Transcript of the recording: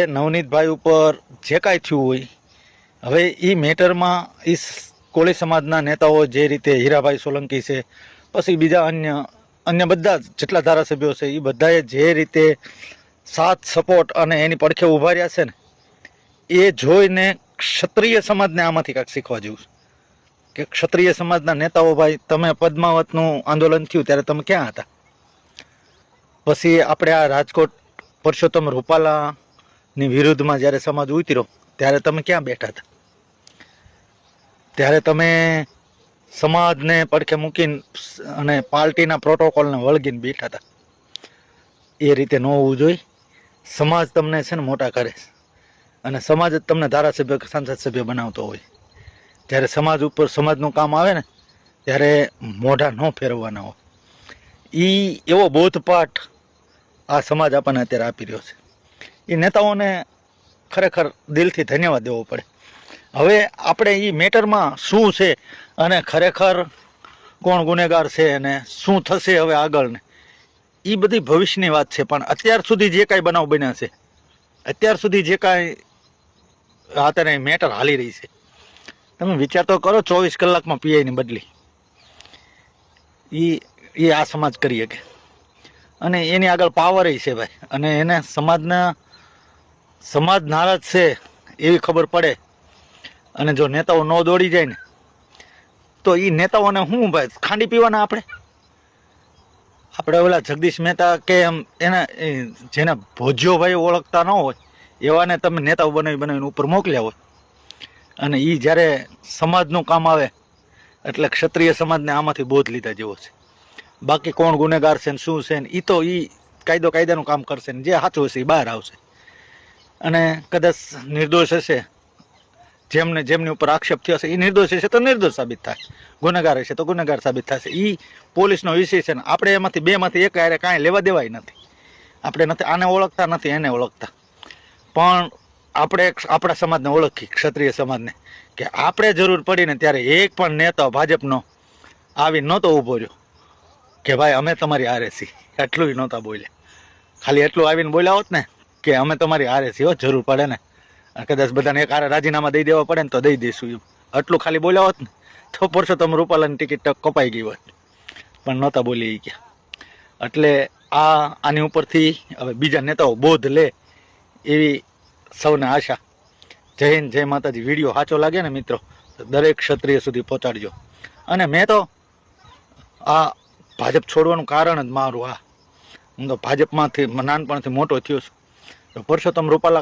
નવનીતભાઈ ઉપર જે કાંઈ થયું હોય, હવે એ મેટરમાં એ કોળી સમાજના નેતાઓ જે રીતે હીરાભાઈ સોલંકી છે, પછી બીજા અન્ય બધા જેટલા ધારાસભ્યો છે, એ બધાએ જે રીતે સાથ સપોર્ટ અને એની પડખે ઊભા રહ્યા છે ને, એ જોઈને ક્ષત્રિય સમાજને આમાંથી કાંઈક શીખવા જેવું છે કે ક્ષત્રિય સમાજના નેતાઓ, ભાઈ તમે પદ્માવતનું આંદોલન થયું ત્યારે તમે ક્યાં હતા? પછી આપણે આ રાજકોટ પરસોત્તમ રૂપાલાની વિરુદ્ધમાં જ્યારે સમાજ ઉતર્યો ત્યારે તમે ક્યાં બેઠા હતા? ત્યારે તમે સમાજને પડખે મૂકીને અને પાર્ટીના પ્રોટોકોલને વળગીને બેઠા હતા. એ રીતે ન હોવું જોઈએ. સમાજ તમને છે ને મોટા કરે છે અને સમાજ જ તમને ધારાસભ્ય કે સંસદ સભ્ય બનાવતો હોય. જ્યારે સમાજ ઉપર સમાજનું કામ આવે ને ત્યારે મોઢા ન ફેરવવાના હોય. એવો બોધપાઠ આ સમાજ આપણને અત્યારે આપી રહ્યો છે. એ નેતાઓને ખરેખર દિલથી ધન્યવાદ દેવો પડે. હવે આપણે એ મેટરમાં શું છે અને ખરેખર કોણ ગુનેગાર છે અને શું થશે હવે આગળને, એ બધી ભવિષ્યની વાત છે. પણ અત્યાર સુધી જે કાંઈ બનાવ બન્યા છે, અત્યાર સુધી જે કાંઈ અત્યારે મેટર હાલી રહી છે, તમે વિચાર તો કરો. 24 કલાકમાં પીઆઈની બદલી એ આ સમાજ કરી શકે અને એની આગળ પાવર છે ભાઈ. અને એને સમાજ નારાજ છે એવી ખબર પડે અને જો નેતાઓ ન દોડી જાય ને તો એ નેતાઓને શું ભાઈ ખાંડી પીવાના? આપણે ઓલા જગદીશ મહેતા કે એમ એના જેને ભોજ્યો ભાઈ ઓળખતા ન હોય એવાને તમે નેતાઓ બનાવીને ઉપર મોકલ્યા હોય અને એ જ્યારે સમાજનું કામ આવે એટલે ક્ષત્રિય સમાજને આમાંથી બોધ લીધા જેવો છે. બાકી કોણ ગુનેગાર છે ને શું છે ને એ તો કાયદાનું કામ કરશે ને જે સાચું હશે એ બહાર આવશે. અને કદાચ નિર્દોષ હશે, જેમની ઉપર આક્ષેપ થયો હશે એ નિર્દોષ હશે તો નિર્દોષ સાબિત થાય, ગુનેગાર હશે તો ગુનેગાર સાબિત થશે. એ પોલીસનો વિષય છે ને આપણે એમાંથી બેમાંથી એક હારે કાંઈ લેવા દેવાય નથી. આપણે નથી આને ઓળખતા, નથી એને ઓળખતા, પણ આપણે આપણા સમાજને ઓળખી, ક્ષત્રિય સમાજને, કે આપણે જરૂર પડીને ત્યારે એક પણ નેતા ભાજપનો આવી નહોતો ઊભો રહ્યો કે ભાઈ અમે તમારી હારે છીએ. એટલું નહોતા બોલ્યા. ખાલી એટલું આવીને બોલ્યા હોત ને કે અમે તમારી હારે છીએ, જરૂર પડે ને કદાચ બધાને એક હારે રાજીનામા દઈ દેવા પડે ને તો દઈ દઈશું એમ, આટલું ખાલી બોલ્યા હોત ને તો પરસોત્તમ રૂપાલાની ટિકિટ કપાઈ ગઈ હોત. પણ નહોતા બોલી ગયા. એટલે આની ઉપરથી હવે બીજા નેતાઓ બોધ લે એવી સૌને આશા. જય હિન્દ, જય માતાજી. વિડીયો સાચો લાગે ને મિત્રો દરેક ક્ષત્રિય સુધી પહોંચાડજો. અને મેં તો આ ભાજપ છોડવાનું કારણ જ મારું હું તો ભાજપમાંથી નાનપણથી મોટો થયો છું. પરસોત્તમ રૂપાલા